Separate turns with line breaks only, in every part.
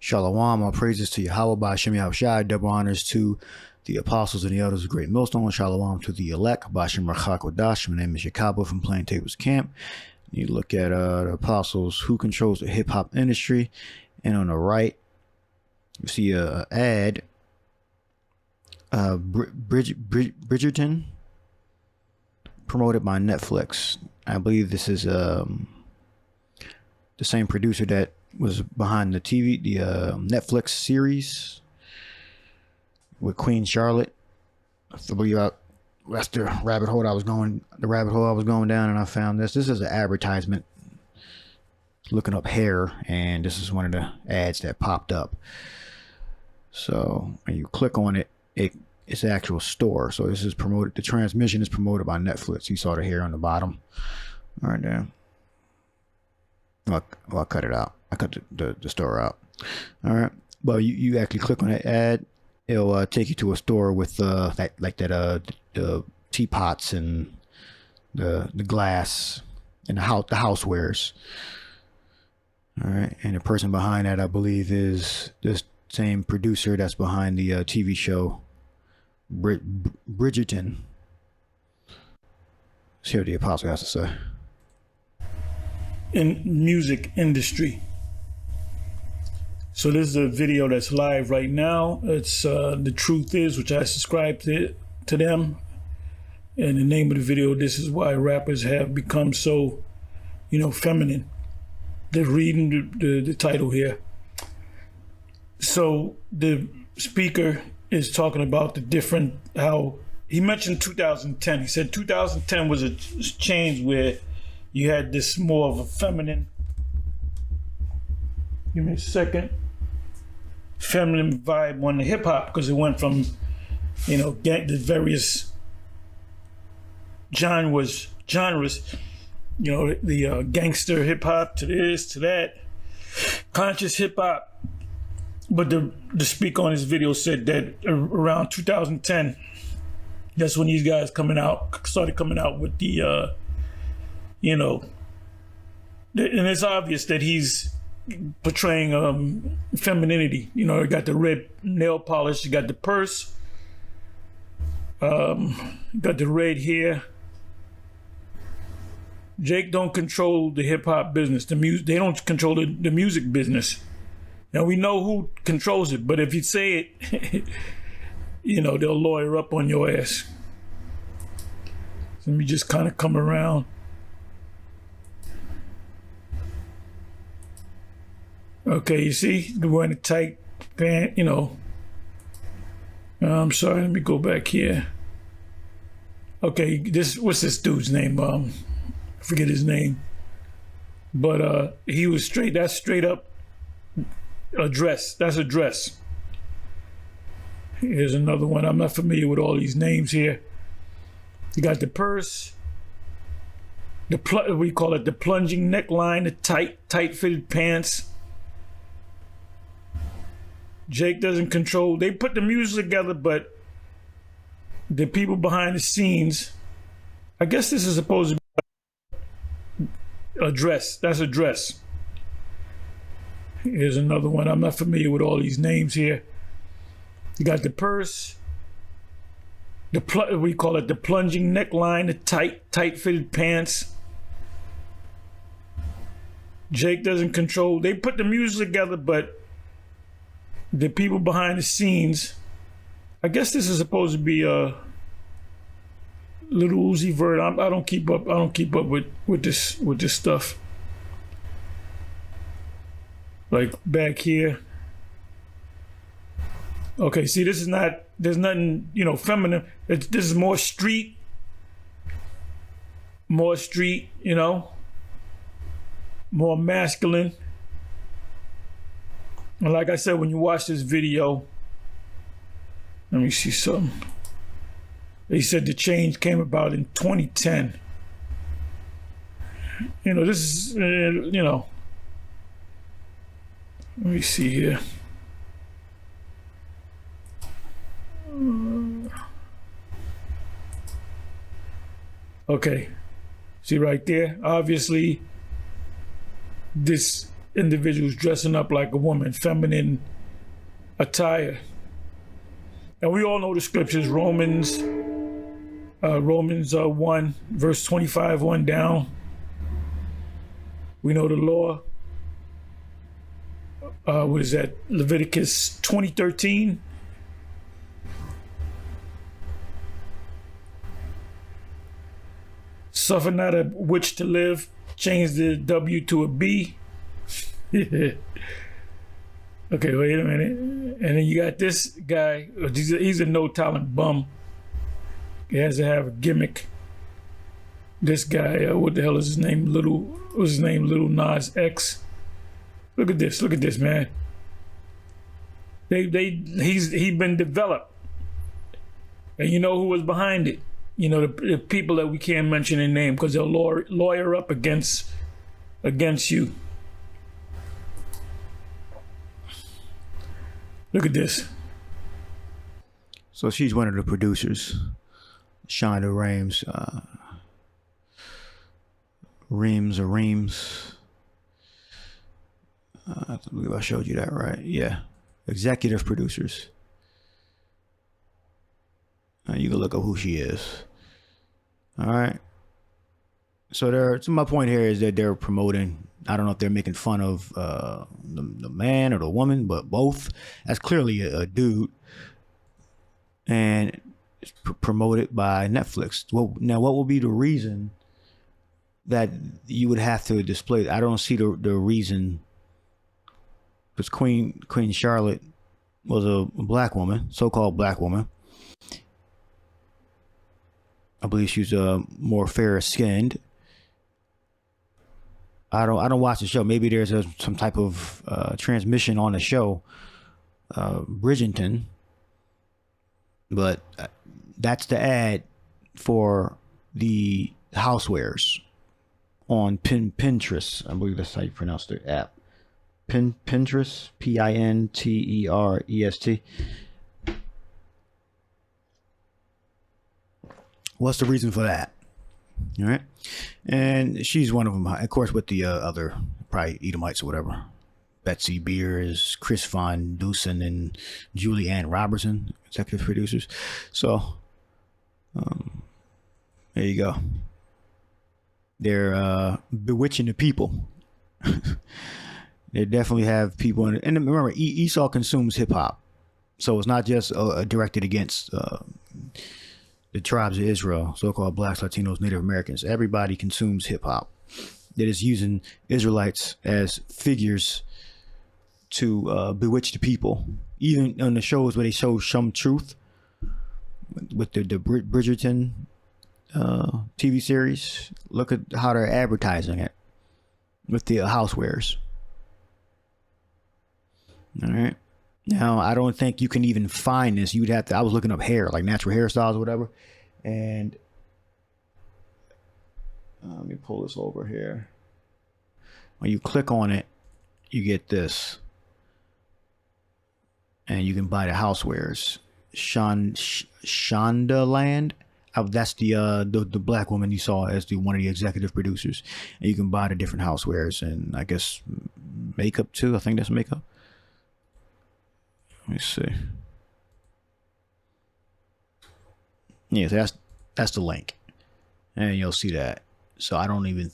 Shalom, all praises to Yahweh by Hashem Yahushai, double honors to the apostles and the elders of Great Millstone. Shalom to the elect, Bashem Rachak Wadash. My name is Yakabo from Plaintables Camp. You look at the apostles, who controls the hip-hop industry, and on the right, you see a ad, Bridgerton, promoted by Netflix. I believe this is the same producer that was behind the Netflix series with Queen Charlotte. That's the rabbit hole I was going down, and I found this. This is an advertisement looking up hair, and this is one of the ads that popped up. So when you click on it, it's an actual store. So this is promoted. The transmission is promoted by Netflix. You saw the hair on the bottom. All right, there. Well, I'll cut it out. I cut the store out. All right, but you actually click on that ad, it'll take you to a store with the teapots and the glass and the housewares. All right, and the person behind that, I believe, is this same producer that's behind the TV show Bridgerton. Let's hear what the apostle has to say.
In music industry. So this is a video that's live right now. It's The Truth Is, which I subscribe to them. And the name of the video, this is why rappers have become so, feminine. They're reading the title here. So the speaker is talking about how he mentioned 2010. He said 2010 was a change where you had this more of a feminine, give me a second, feminine vibe on the hip hop, because it went from, the various genres, the gangster hip hop to this, to that, conscious hip hop. But the speaker on this video said that around 2010, that's when these guys started coming out with the, and it's obvious that he's portraying femininity. You got the red nail polish, you got the purse, got the red hair. Jake don't control the hip hop business. They don't control the music business. Now we know who controls it, but if you say it, they'll lawyer up on your ass. Let me just kind of come around. Okay, you see, they're wearing a tight pant, I'm sorry, let me go back here. Okay, what's this dude's name? I forget his name. But he was that's straight up a dress. That's a dress. Here's another one. I'm not familiar with all these names here. You got the purse, we call it the plunging neckline, the tight fitted pants. Jake doesn't control. They put the music together, but the people behind the scenes, I guess this is supposed to be a dress. That's a dress. Here's another one. I'm not familiar with all these names here. You got the purse, we call it the plunging neckline, the tight fitted pants. Jake doesn't control. They put the music together, but the people behind the scenes, I guess this is supposed to be a Little Uzi Vert. I don't keep up with this stuff. Like back here. Okay, see, there's nothing, feminine. This is more street, more masculine. And like I said, when you watch this video, let me see something. They said the change came about in 2010. This is, let me see here. Okay, see right there, obviously this individuals dressing up like a woman, feminine attire. And we all know the scriptures, Romans 1, verse 25 on down. We know the law. What is that? Leviticus 20:13. Suffer not a witch to live. Change the W to a B. Okay, wait a minute. And then you got this guy. He's a no talent bum. He has to have a gimmick. This guy, what the hell is his name? Little Nas X. Look at this, man. He's been developed. And you know who was behind it? You know, the people that we can't mention their name because they'll lawyer up against you. Look at this.
So she's one of the producers. Shonda Reams. I believe I showed you that, right? Yeah. Executive producers. You can look up who she is. All right. So my point here is that they're promoting, I don't know if they're making fun of the man or the woman, but both. That's clearly a dude. And it's promoted by Netflix. Well, now what will be the reason that you would have to display? I don't see the reason, because Queen Charlotte was a black woman, so-called black woman. I believe she's more fair skinned. I don't watch the show. Maybe there's some type of transmission on the show, Bridgerton. But that's the ad for the housewares on Pinterest. I believe that's how you pronounce the app. Pinterest, Pinterest. What's the reason for that? All right. And she's one of them, of course, with the other, probably Edomites or whatever. Betsy Beers, Chris Von Dusen, and Julie Ann Robertson, executive producers. So, there you go. They're bewitching the people. They definitely have people in it. And remember, Esau consumes hip hop. So it's not just directed against the tribes of Israel, so-called blacks, Latinos, Native Americans. Everybody consumes hip hop. That is using Israelites as figures to bewitch the people. Even on the shows where they show some truth, with the Bridgerton TV series, look at how they're advertising it with the housewares. All right. Now, I don't think you can even find this. You'd have to, I was looking up hair, like natural hairstyles or whatever. And let me pull this over here. When you click on it, you get this. And you can buy the housewares. Shondaland. That's the black woman you saw as one of the executive producers. And you can buy the different housewares and I guess makeup too. I think that's makeup. Let me see. Yeah, so that's the link. And you'll see that. So I don't even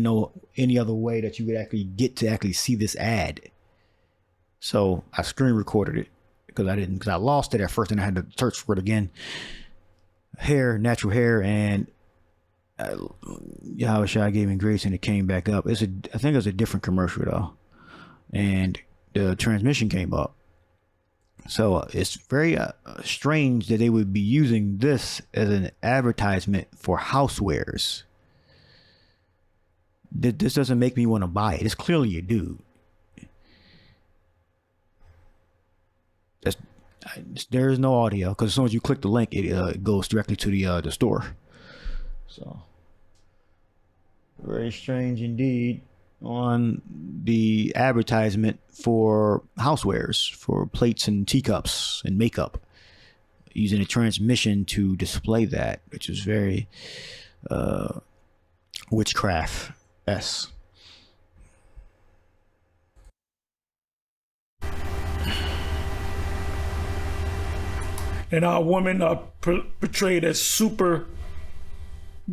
know any other way that you would actually get to actually see this ad. So I screen recorded it because I lost it at first and I had to search for it again. Hair, natural hair, and Yahweh gave me grace and it came back up. I think it was a different commercial though. And the transmission came up. So it's very strange that they would be using this as an advertisement for housewares. This doesn't make me want to buy it. It's clearly a dude. There is no audio because as soon as you click the link, it goes directly to the store. So very strange indeed on the advertisement for housewares, for plates and teacups and makeup, using a transmission to display that, which is very witchcraft-esque.
And our women are portrayed as super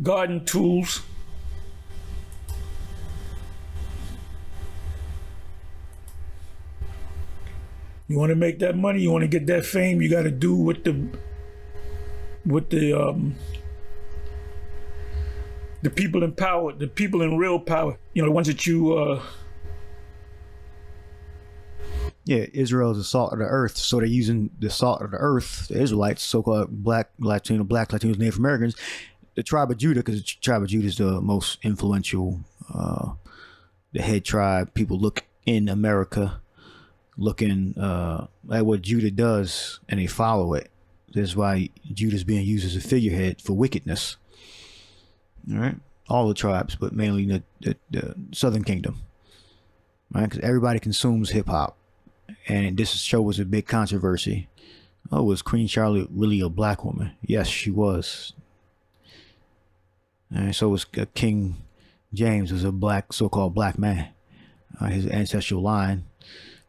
garden tools. You want to make that money, you want to get that fame, you got to do what the people in power, the people in real power, you know, the ones that you
Yeah, Israel is the salt of the earth, so they're using the salt of the earth, the Israelites, so-called black Latinos, Native Americans, the tribe of Judah, because the tribe of Judah is the most influential, the head tribe. People look in America, looking at what Judah does, and they follow it. That's why Judah is being used as a figurehead for wickedness. All right, all the tribes, but mainly the Southern Kingdom, right? Because everybody consumes hip hop. And this show was a big controversy. Oh, was Queen Charlotte really a black woman? Yes, she was. And so was King James, was a black, so-called black man. His ancestral line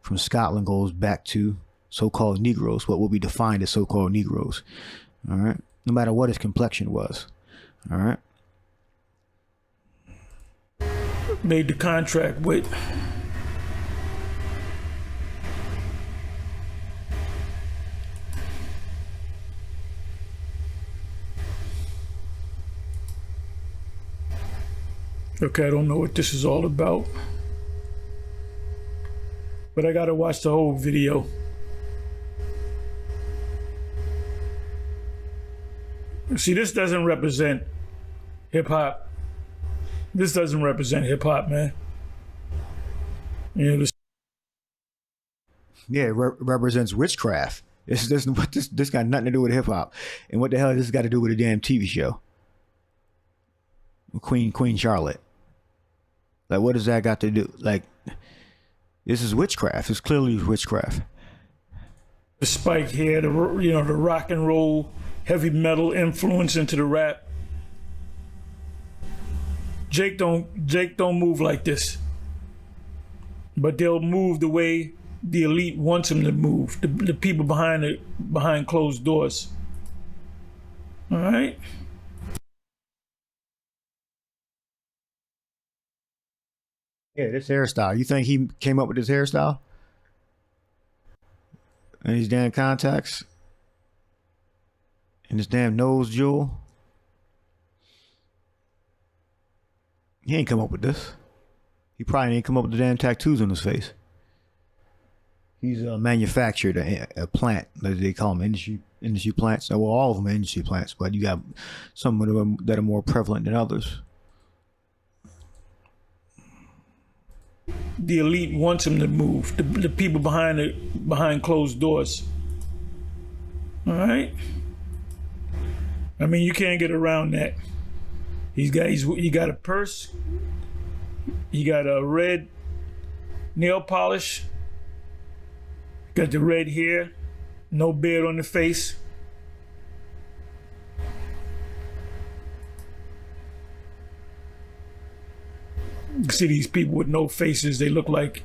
from Scotland goes back to so-called Negroes, what will be defined as so-called Negroes. All right, no matter what his complexion was. All right,
made the contract with. Okay, I don't know what this is all about, but I gotta watch the whole video. See, this doesn't represent hip hop. This doesn't represent hip hop, man. You know,
yeah, it represents witchcraft. This got nothing to do with hip hop. And what the hell has this got to do with a damn TV show? Queen Charlotte. Like, what does that got to do? Like, this is witchcraft. It's clearly witchcraft.
The spike here, the rock and roll, heavy metal influence into the rap. Jake don't move like this, but they'll move the way the elite wants him to move. The people behind closed doors. All right.
Yeah, this hairstyle. You think he came up with this hairstyle? And these damn contacts? And this damn nose jewel? He ain't come up with this. He probably ain't come up with the damn tattoos on his face. He's manufactured a plant, as they call them, industry plants. Well, all of them are industry plants, but you got some of them that are more prevalent than others.
The elite wants him to move. The people behind closed doors. All right. I mean, you can't get around that. He got a purse. He got a red nail polish. Got the red hair. No beard on the face. You see these people with no faces, they look like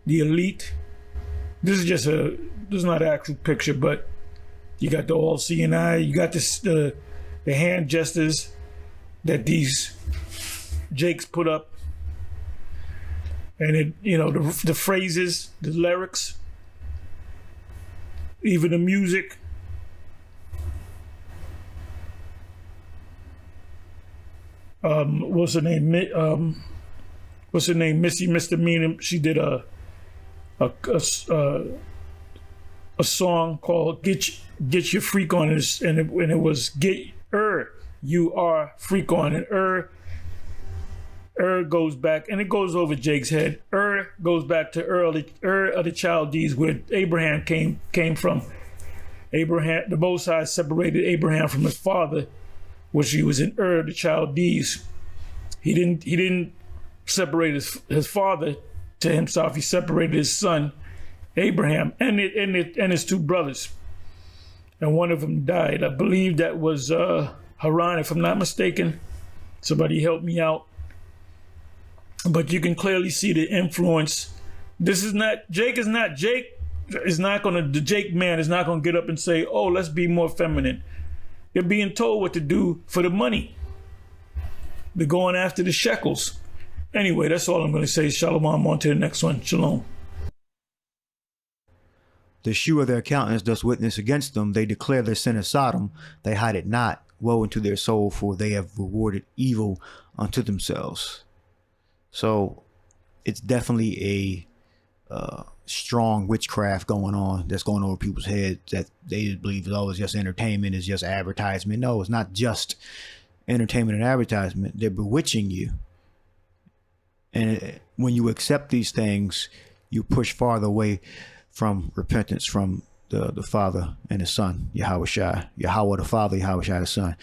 the elite. This is not an actual picture, but you got the all-seeing eye, you got the hand gestures that these Jakes put up. And the phrases, the lyrics, even the music. What's her name? Missy Misdemeanor. She did a song called "Get Your Freak On," and it was "Get You Are Freak On," and goes back, and it goes over Jake's head. Goes back to of the Chaldees, where Abraham came from. Abraham, the Most High separated Abraham from his father, which he was in the Chaldees. He didn't separate his father to himself. He separated his son, Abraham, and his two brothers. And one of them died. I believe that was Haran, if I'm not mistaken. Somebody help me out. But you can clearly see the influence. Jake is not Jake the Jake man is not gonna get up and say, oh, let's be more feminine. They're being told what to do for the money. They're going after the shekels. Anyway, that's all I'm gonna say. Shalom, on to the next one. Shalom.
The shew of their countenance does witness against them. They declare their sin of Sodom. They hide it not. Woe unto their soul, for they have rewarded evil unto themselves. So it's definitely a strong witchcraft going on that's going over people's heads that they believe is always just entertainment, is just advertisement. No, it's not just entertainment and advertisement. They're bewitching you. And when you accept these things, you push farther away from repentance from the Father and the Son, Yahweh the Father, Yahweh the Son.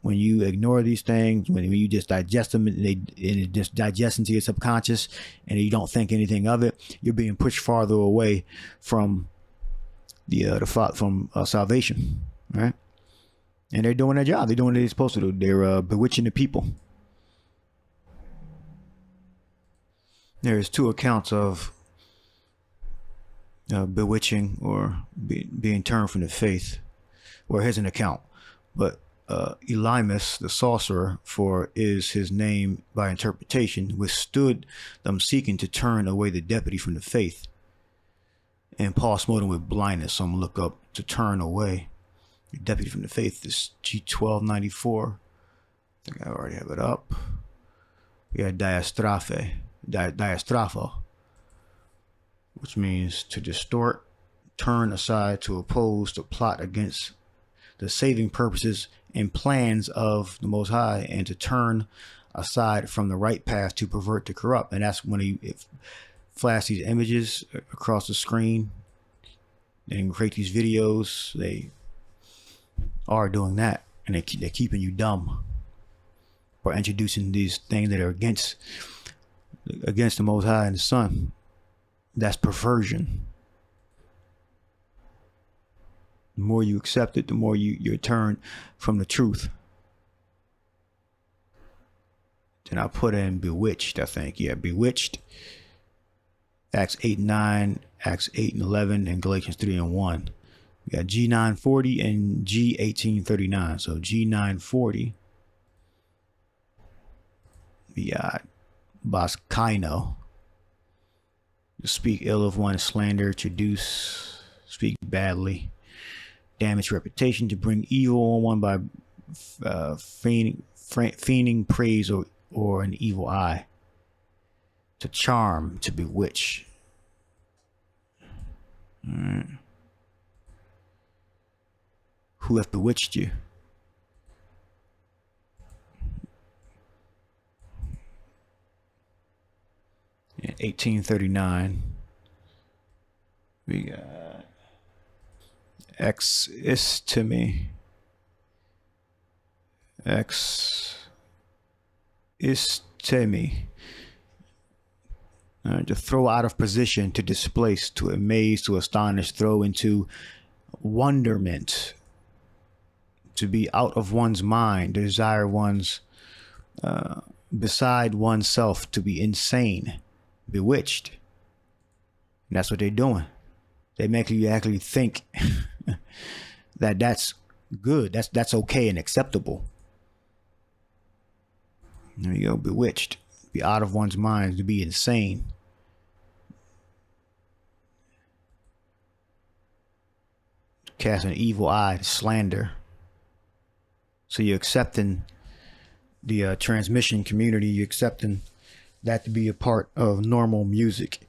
When you ignore these things, when you just digest them, and it just digests into your subconscious, and you don't think anything of it, you're being pushed farther away from from salvation, right? And they're doing their job. They're doing what they're supposed to do. They're bewitching the people. There's two accounts of bewitching or being turned from the faith. Well, here's an account, but Elymas, the sorcerer, for is his name by interpretation, withstood them seeking to turn away the deputy from the faith. And Paul smote him with blindness. So I'm gonna look up to turn away the deputy from the faith. This G1294. I think I already have it up. We got diastrapho, which means to distort, turn aside, to oppose, to plot against the saving purposes and plans of the Most High, and to turn aside from the right path, to pervert, to corrupt. And that's when he flash these images across the screen and create these videos. They are doing that, and they're keeping you dumb by introducing these things that are against the Most High and the Son. That's perversion. The more you accept it, the more you're turned from the truth. Then I put in bewitched, I think. Yeah, bewitched. Acts 8:9, Acts 8:11, and Galatians 3:1. We got G940 and G1839. So G940, we got Baskaino. To speak ill of one, slander, traduce, speak badly, damage reputation, to bring evil on one by feigning praise or an evil eye, to charm, to bewitch. All right. Who hath bewitched you? In 1839, we got Existemi. To throw out of position, to displace, to amaze, to astonish, throw into wonderment, to be out of one's mind, to desire one's beside oneself, to be insane, bewitched. And that's what they're doing. They make you actually think that that's good, that's okay and acceptable. There you go, bewitched, be out of one's mind, to be insane. Cast an evil eye, slander. So you're accepting the transmission community, you're accepting that to be a part of normal music.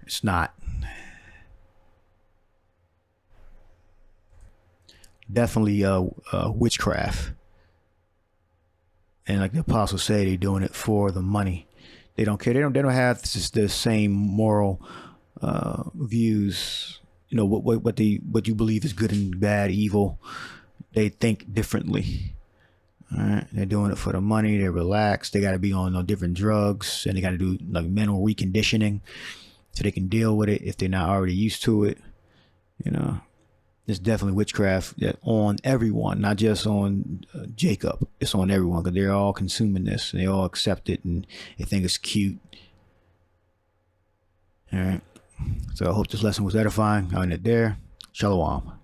It's not. Definitely witchcraft. And like the apostles say, they're doing it for the money. They don't care. They don't have the same moral views. You know what you believe is good and bad, evil. They think differently. All right, they're doing it for the money. They're relaxed. They got to be on different drugs, and they got to do like mental reconditioning so they can deal with it if they're not already used to it. You know, it's definitely witchcraft that on everyone, not just on Jacob. It's on everyone because they're all consuming this. And they all accept it and they think it's cute. All right, So I hope this lesson was edifying. I'll end it there. Shalom.